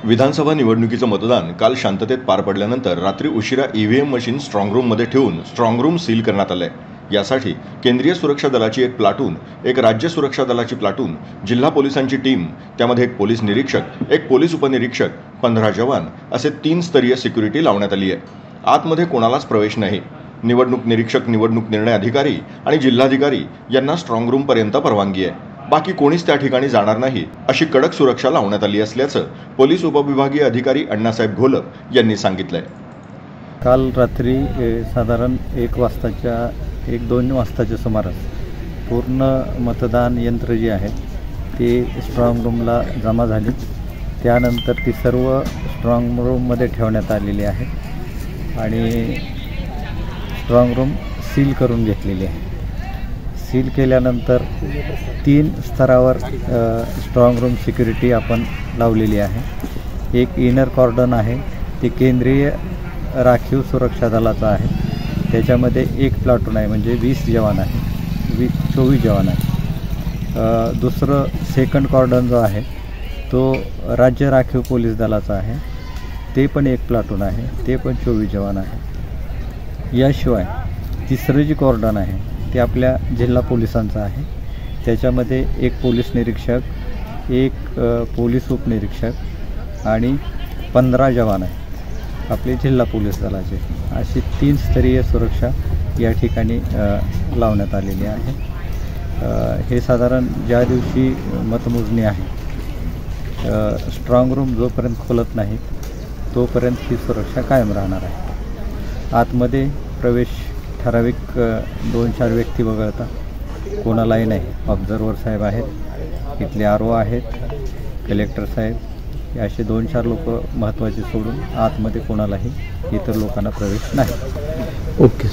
विधानसभा निवडणुकीचं मतदान काल शांततेत पार पडल्यानंतर रात्री उशिरा ईव्हीएम मशीन स्ट्रॉंग रूममध्ये ठेवून स्ट्रॉंग रूम सील करण्यात आलंय। यासाठी केंद्रीय सुरक्षा दलाची एक प्लाटून, एक राज्य सुरक्षा दलाची प्लाटून, जिल्हा पोलिसांची टीम, त्यामध्ये एक पोलीस निरीक्षक, एक पोलीस उपनिरीक्षक, 15 जवान असे 3 स्तरीय सिक्युरिटी लावण्यात आली आहे। आतमध्ये कोणालाच प्रवेश नाही। निवडणूक निरीक्षक, निवडणूक निर्णय अधिकारी आणि जिल्हाधिकारी यांना स्ट्रॉंग रूमपर्यंत परवानगी आहे। बाकी कोणीच त्या ठिकाणी जाणार नाही अशी कडक सुरक्षा लावण्यात आली असल्याचं पोलीस उपविभागीय अधिकारी अण्णासाहेब घोलप यांनी सांगितलंय। काल रात्री साधारण 1-2 वाजताच्या सुमारास पूर्ण मतदान यंत्र जी आहेत ते स्ट्रॉंग रूमला जमा झाली। त्यानंतर ती सर्व स्ट्रॉंग रूममध्ये ठेवण्यात आलेली आहे आणि स्ट्रॉंग रूम सील करून घेतलेली आहे। सील केल्यानंतर 3 स्तरावर स्ट्रॉंग रूम सिक्युरिटी आपण लावलेली आहे। एक इनर कॉर्डन आहे, ते केंद्रीय राखीव सुरक्षा दलाचं आहे। त्याच्यामध्ये एक प्लाटून आहे, म्हणजे 20 जवान आहे, 24 जवान आहे। दुसरं सेकंड कॉर्डन जो आहे तो राज्य राखीव पोलीस दलाचा आहे, ते पण एक प्लाटून आहे, ते पण 24 जवान आहे। याशिवाय तिसरं जी कॉर्डन आहे ते आपल्या जिल्हा पोलिसांचं आहे। त्याच्यामध्ये एक पोलीस निरीक्षक, एक पोलीस उपनिरीक्षक आणि 15 जवान आहेत आपले जिल्हा पोलीस दलाचे। अशी 3 स्तरीय सुरक्षा या ठिकाणी लावण्यात आलेली आहे। हे साधारण ज्या दिवशी मतमोजणी आहे स्ट्रॉंग रूम जोपर्यंत खोलत नाही तोपर्यंत ही सुरक्षा कायम राहणार आहे। आतमध्ये प्रवेश ठराविक 2-4 व्यक्ती वगळता कोणालाही नाही। ऑब्झर्वर साहेब आहेत, इथले RO आहेत, कलेक्टर साहेब, असे 2-4 लोक महत्त्वाचे सोडून आतमध्ये कोणालाही इतर लोकांना प्रवेश नाही। ओके।